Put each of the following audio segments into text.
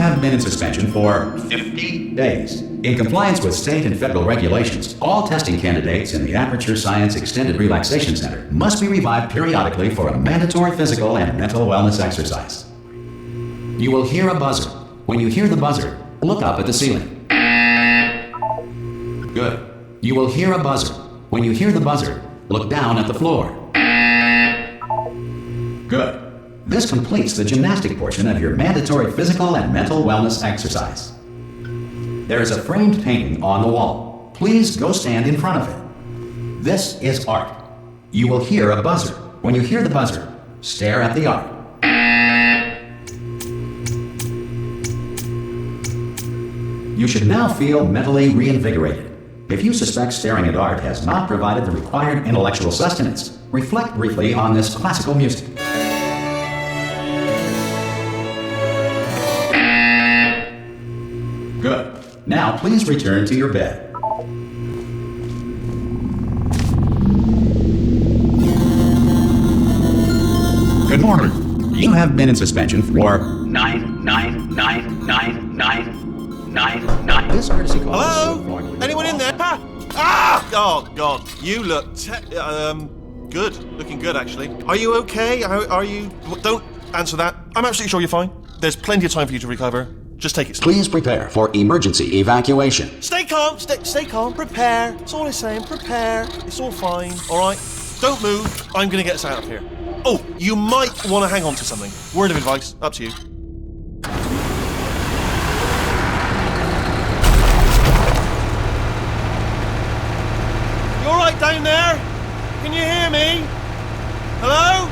have been in suspension for 50 days. In compliance with state and federal regulations, all testing candidates in the Aperture Science Extended Relaxation Center must be revived periodically for a mandatory physical and mental wellness exercise. You will hear a buzzer. When you hear the buzzer, look up at the ceiling. Good. You will hear a buzzer. When you hear the buzzer, look down at the floor. Good. This completes the gymnastic portion of your mandatory physical and mental wellness exercise. There is a framed painting on the wall. Please go stand in front of it. This is art. You will hear a buzzer. When you hear the buzzer, stare at the art. You should now feel mentally reinvigorated. If you suspect staring at art has not provided the required intellectual sustenance, reflect briefly on this classical music. Good. Now please return to your bed. Good morning. You have been in suspension for 9. This courtesy call. Hello? Anyone in there? Ah! Oh God, you look good. Looking good, actually. Are you okay? Are you? Don't answer that. I'm absolutely sure you're fine. There's plenty of time for you to recover. Just take it slow. Please prepare for emergency evacuation. Stay calm. Stay calm. Prepare. That's all I'm saying. Prepare. It's all fine. All right. Don't move. I'm gonna get us out of here. Oh, you might want to hang on to something. Word of advice. Up to you. You all right down there? Can you hear me? Hello?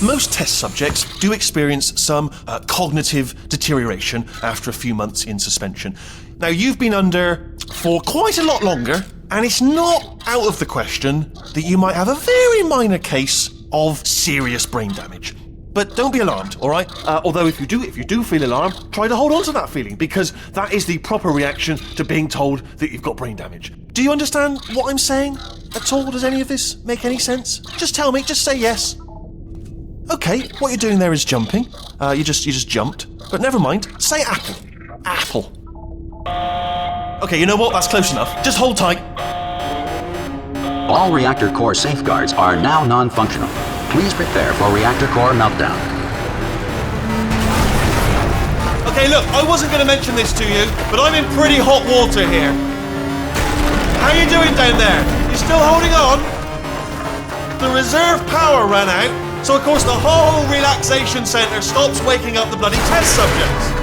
Most test subjects do experience some cognitive deterioration after a few months in suspension. Now, you've been under for quite a lot longer, and it's not out of the question that you might have a very minor case of serious brain damage. But don't be alarmed, all right? Although if you do feel alarmed, try to hold on to that feeling, because that is the proper reaction to being told that you've got brain damage. Do you understand what I'm saying at all? Does any of this make any sense? Just tell me, just say yes. Okay, what you're doing there is jumping. You just jumped. But never mind. Say apple. Apple. Okay, you know what? That's close enough. Just hold tight. All reactor core safeguards are now non-functional. Please prepare for reactor core meltdown. Okay, look, I wasn't going to mention this to you, but I'm in pretty hot water here. How you doing down there? You still holding on? The reserve power ran out. So, of course, the whole relaxation centre stops waking up the bloody test subjects.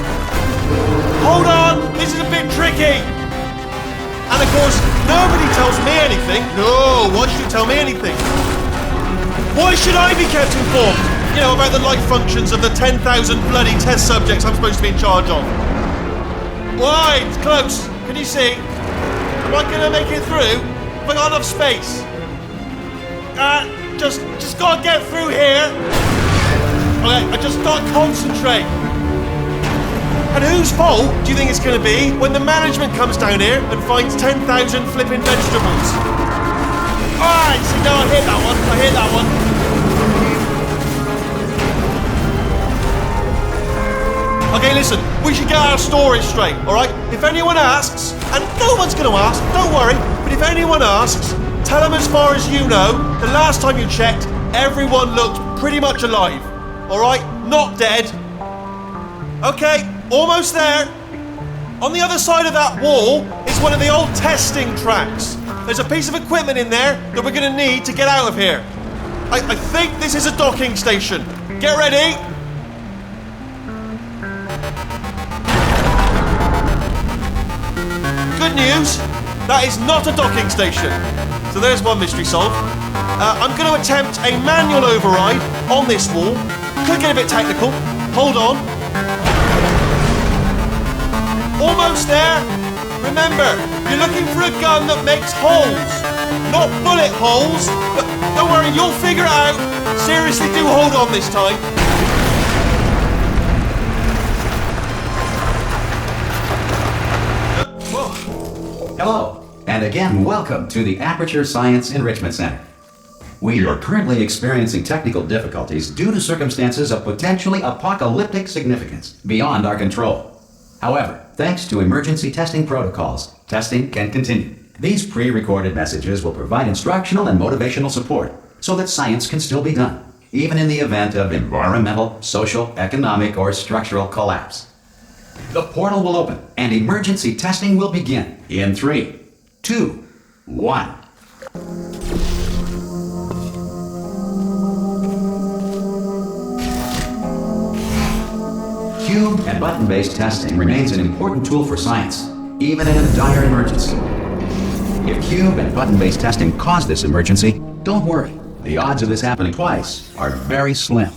Hold on, this is a bit tricky. And, of course, nobody tells me anything. No, why should you tell me anything? Why should I be kept informed, you know, about the life functions of the 10,000 bloody test subjects I'm supposed to be in charge of? Why? It's close. Can you see? Am I going to make it through? Have I got enough space? Just gotta get through here. Okay, I just gotta concentrate. And whose fault do you think it's gonna be when the management comes down here and finds 10,000 flipping vegetables? Alright, see, no, I hear that one. Okay, listen, we should get our stories straight, alright? If anyone asks, and no one's gonna ask, don't worry, but if anyone asks, tell them as far as you know, the last time you checked, everyone looked pretty much alive. Alright? Not dead. Okay, almost there. On the other side of that wall is one of the old testing tracks. There's a piece of equipment in there that we're going to need to get out of here. I think this is a docking station. Get ready. Good news, that is not a docking station. So there's one mystery solved. I'm going to attempt a manual override on this wall. Could get a bit technical. Hold on. Almost there. Remember, you're looking for a gun that makes holes, not bullet holes. But don't worry, you'll figure it out. Seriously, do hold on this time. Hello, and again, welcome to the Aperture Science Enrichment Center. We are currently experiencing technical difficulties due to circumstances of potentially apocalyptic significance beyond our control. However, thanks to emergency testing protocols, testing can continue. These pre-recorded messages will provide instructional and motivational support so that science can still be done, even in the event of environmental, social, economic, or structural collapse. The portal will open and emergency testing will begin in 3, 2, 1. Cube and button-based testing remains an important tool for science, even in a dire emergency. If cube and button-based testing cause this emergency, don't worry. The odds of this happening twice are very slim.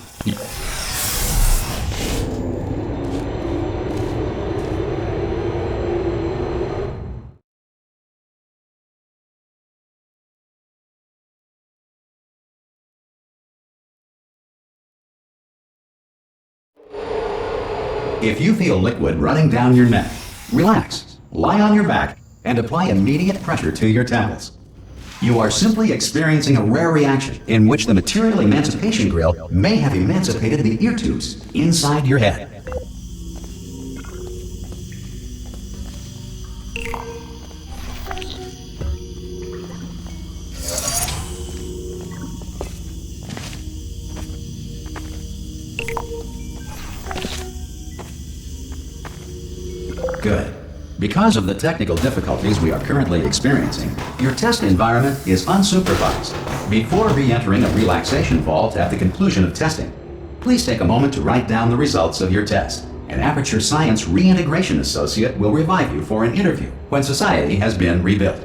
If you feel liquid running down your neck, relax, lie on your back, and apply immediate pressure to your temples. You are simply experiencing a rare reaction in which the material emancipation grill may have emancipated the ear tubes inside your head. Good. Because of the technical difficulties we are currently experiencing, your test environment is unsupervised. Before re-entering a relaxation vault at the conclusion of testing, please take a moment to write down the results of your test. An Aperture Science Reintegration Associate will revive you for an interview when society has been rebuilt.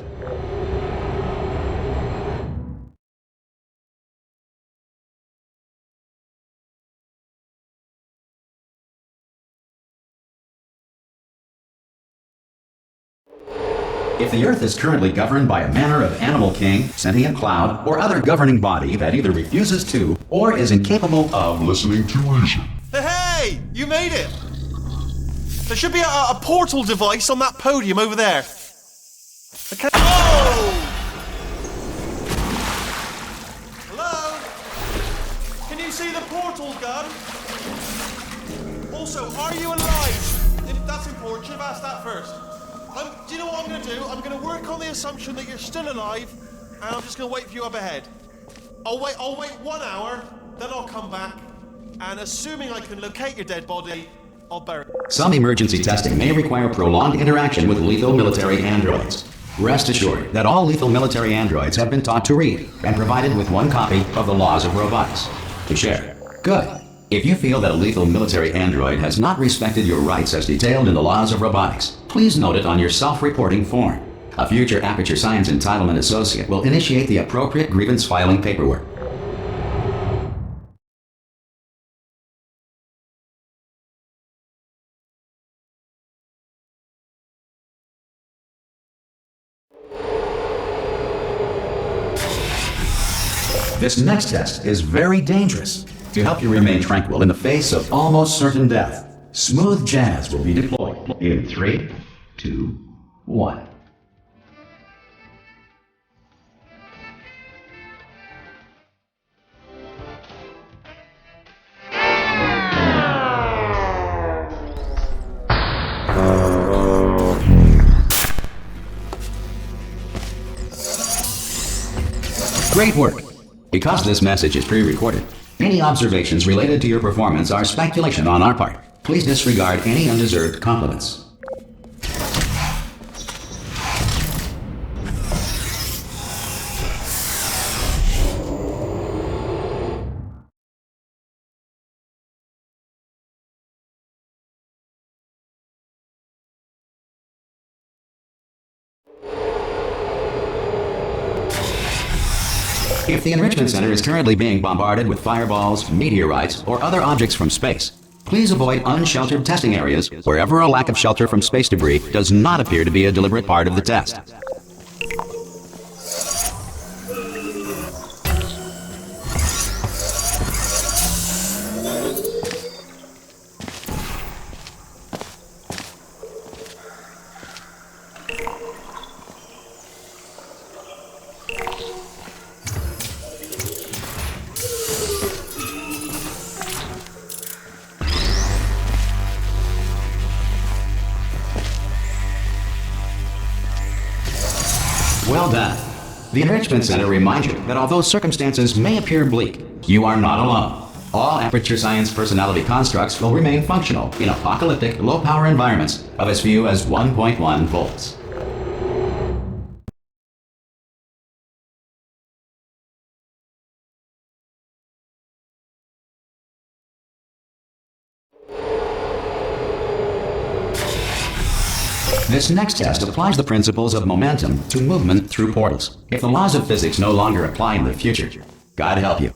If the Earth is currently governed by a manner of animal king, sentient cloud, or other governing body that either refuses to or is incapable of listening to reason. Hey! You made it! There should be a portal device on that podium over there. Okay. Oh! Hello? Can you see the portal gun? Also, are you alive? If that's important, should have asked that first. Do you know what I'm going to do? I'm going to work on the assumption that you're still alive, and I'm just going to wait for you up ahead. I'll wait 1 hour, then I'll come back, and assuming I can locate your dead body, I'll bury it. Some emergency testing may require prolonged interaction with lethal military androids. Rest assured that all lethal military androids have been taught to read and provided with one copy of the laws of robotics to share. Good. If you feel that a lethal military android has not respected your rights as detailed in the laws of robotics, please note it on your self-reporting form. A future Aperture Science Entitlement Associate will initiate the appropriate grievance filing paperwork. This next test is very dangerous. To help you remain tranquil in the face of almost certain death, smooth jazz will be deployed in 3, 2, 1. Great work! Because this message is pre-recorded, any observations related to your performance are speculation on our part. Please disregard any undeserved compliments. If the Enrichment Center is currently being bombarded with fireballs, meteorites, or other objects from space, please avoid unsheltered testing areas wherever a lack of shelter from space debris does not appear to be a deliberate part of the test. Well done. The Enrichment Center reminds you that although circumstances may appear bleak, you are not alone. All Aperture Science personality constructs will remain functional in apocalyptic, low-power environments of as few as 1.1 volts. This next test applies the principles of momentum to movement through portals. If the laws of physics no longer apply in the future, God help you.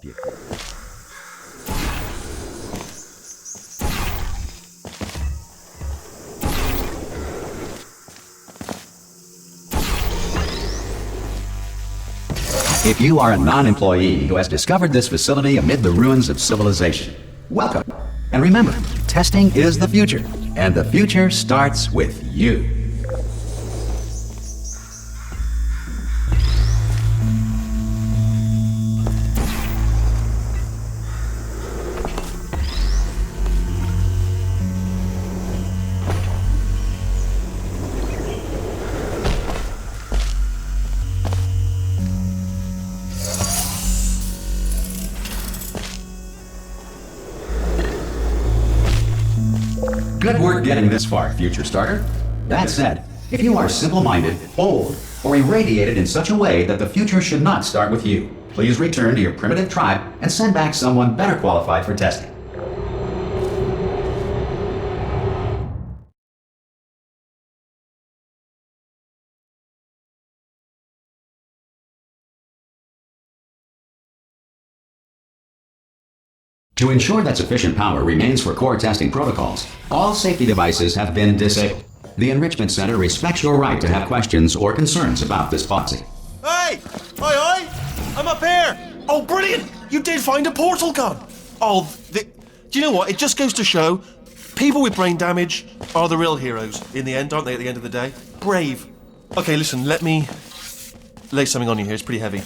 If you are a non-employee who has discovered this facility amid the ruins of civilization, welcome. And remember, testing is the future, and the future starts with you. Good work getting this far, future starter. That said, if you are simple-minded, old, or irradiated in such a way that the future should not start with you, please return to your primitive tribe and send back someone better qualified for testing. To ensure that sufficient power remains for core testing protocols, all safety devices have been disabled. The Enrichment Center respects your right to have questions or concerns about this policy. Hey! Oi! I'm up here! Oh, brilliant! You did find a portal gun! Oh, do you know what? It just goes to show people with brain damage are the real heroes in the end, aren't they, at the end of the day? Brave. Okay, listen, let me lay something on you here. It's pretty heavy.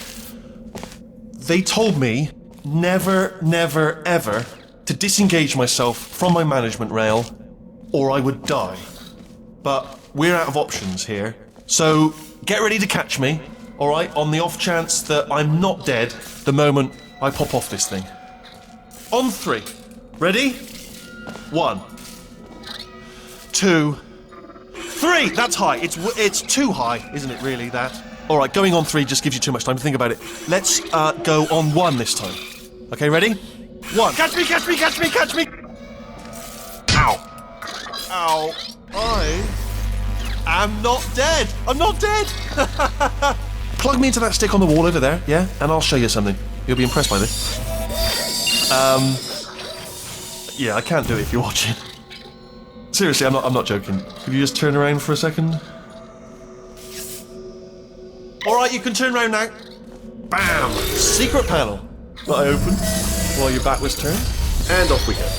They told me never, never, ever to disengage myself from my management rail or I would die. But we're out of options here. So get ready to catch me, alright, on the off chance that I'm not dead the moment I pop off this thing. On 3. Ready? 1, 2, 3! That's high. It's too high, isn't it, really, that? Alright, going on 3 just gives you too much time to think about it. Let's go on 1 this time. Okay, ready? 1. Catch me, catch me, catch me, catch me! Ow. Ow. I am not dead. I'm not dead. Plug me into that stick on the wall over there, yeah? And I'll show you something. You'll be impressed by this. Yeah, I can't do it if you're watching. Seriously, I'm not joking. Could you just turn around for a second? Alright, you can turn around now. Bam! Secret panel. That I opened while your back was turned. And off we go.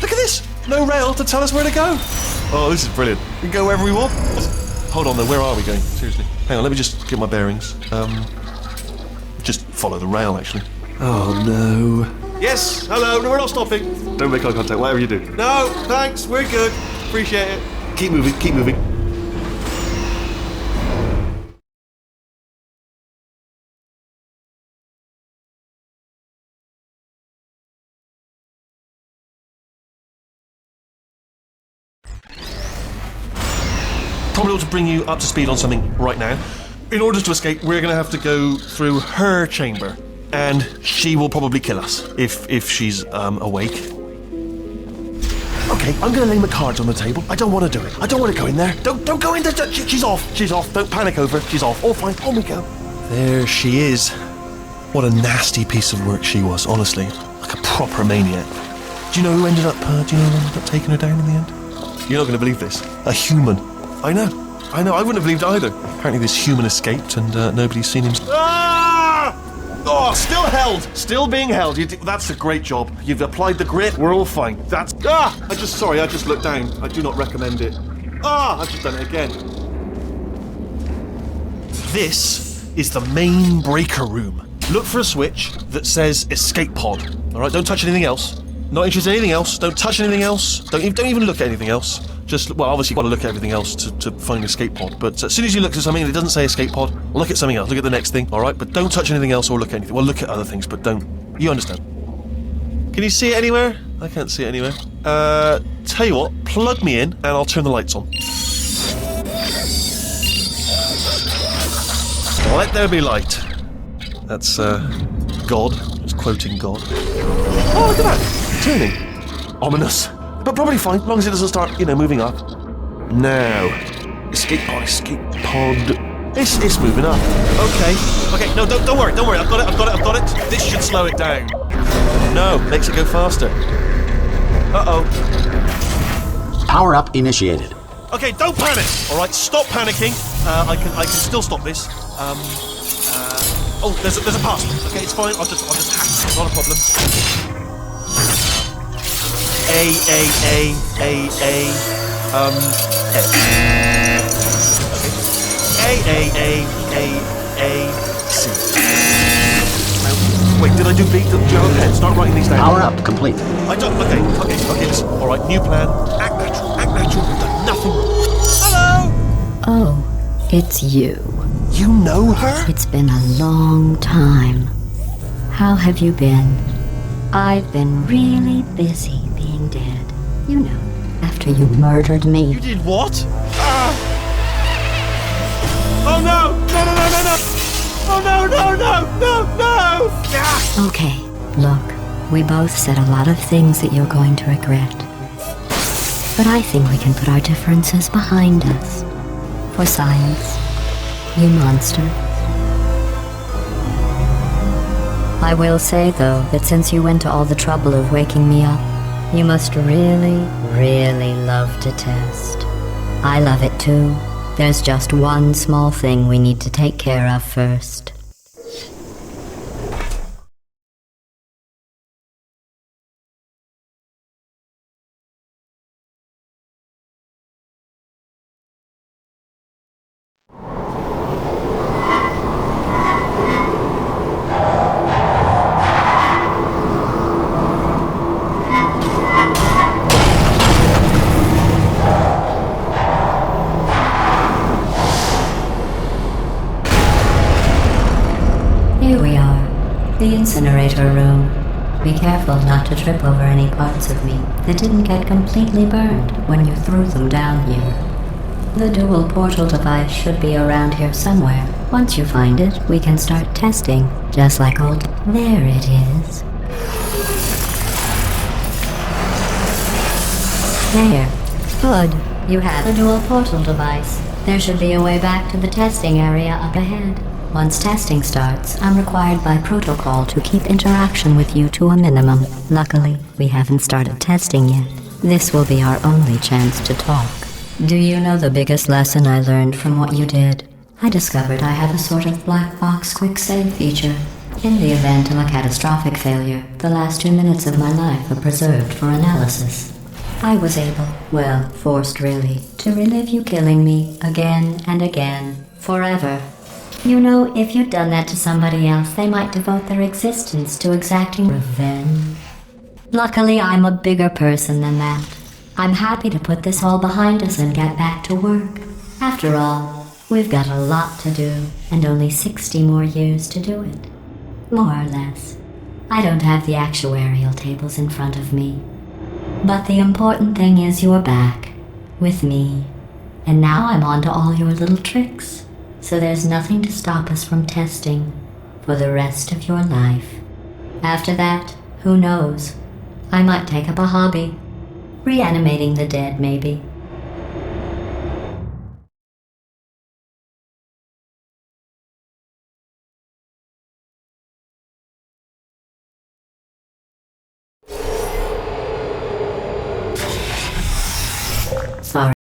Look at this! No rail to tell us where to go. Oh, this is brilliant. We can go wherever we want. Hold on though, where are we going? Seriously. Hang on, let me just get my bearings. Just follow the rail, actually. Oh no. Yes, hello, no, we're not stopping. Don't make eye contact, whatever you do. No, thanks, we're good. Appreciate it. Keep moving, keep moving. Probably ought to bring you up to speed on something right now. In order to escape, we're going to have to go through her chamber, and she will probably kill us if she's awake. Okay, I'm going to lay my cards on the table. I don't want to do it. I don't want to go in there. Don't go in there. She's off. She's off. Don't panic over. She's off. All fine. On we go. There she is. What a nasty piece of work she was. Honestly, like a proper maniac. Do you know who ended up? Do you know who ended up taking her down in the end? You're not going to believe this. A human. I know. I wouldn't have believed either. Apparently this human escaped and nobody's seen him. Ah! Oh, still held. Still being held. That's a great job. You've applied the grit. We're all fine. That's... Ah! I just looked down. I do not recommend it. Ah! I've just done it again. This is the main breaker room. Look for a switch that says escape pod. All right, don't touch anything else. Not interested in anything else. Don't touch anything else. Don't even look at anything else. Just, well, obviously you've got to look at everything else to find an escape pod, but as soon as you look at something and it doesn't say escape pod, look at something else, look at the next thing, alright? But don't touch anything else or look at anything. Well, look at other things, but don't. You understand. Can you see it anywhere? I can't see it anywhere. Tell you what, plug me in and I'll turn the lights on. Let there be light. That's, God. Just quoting God. Oh, look at that! Turning. Ominous. But probably fine, as long as it doesn't start, moving up. Now. Escape pod, escape pod. It's moving up. Okay, no, don't worry, I've got it. This should slow it down. No, makes it go faster. Uh-oh. Power up initiated. Okay, don't panic! Alright, stop panicking. I can still stop this. Oh, there's a password. Okay, it's fine. I'll just hack it. Not a problem. X. Okay. C. Now, wait, did I do B? Do you have a pen? Start writing these down. Power up complete. I don't. Okay. Listen. All right, new plan. Act natural. We've done nothing wrong. Hello. Oh, it's you. You know her? It's been a long time. How have you been? I've been really busy being dead. You know, after you murdered me. You did what? Oh no! Oh no! Ah! Okay, look, we both said a lot of things that you're going to regret. But I think we can put our differences behind us. For science, you monster. I will say, though, that since you went to all the trouble of waking me up, you must really, really love to test. I love it too. There's just one small thing we need to take care of first. Here we are, the incinerator room. Be careful not to trip over any parts of me that didn't get completely burned when you threw them down here. The dual portal device should be around here somewhere. Once you find it, we can start testing, just like old... There it is. There. Good. You have a dual portal device. There should be a way back to the testing area up ahead. Once testing starts, I'm required by protocol to keep interaction with you to a minimum. Luckily, we haven't started testing yet. This will be our only chance to talk. Do you know the biggest lesson I learned from what you did? I discovered I have a sort of black box quick save feature. In the event of a catastrophic failure, the last 2 minutes of my life are preserved for analysis. I was able, well, forced really, to relive you killing me again and again, forever. You know, if you'd done that to somebody else, they might devote their existence to exacting revenge. Luckily, I'm a bigger person than that. I'm happy to put this all behind us and get back to work. After all, we've got a lot to do, and only 60 more years to do it. More or less. I don't have the actuarial tables in front of me. But the important thing is you're back, with me. And now I'm on to all your little tricks. So there's nothing to stop us from testing for the rest of your life. After that, who knows? I might take up a hobby. Reanimating the dead, maybe. Sorry.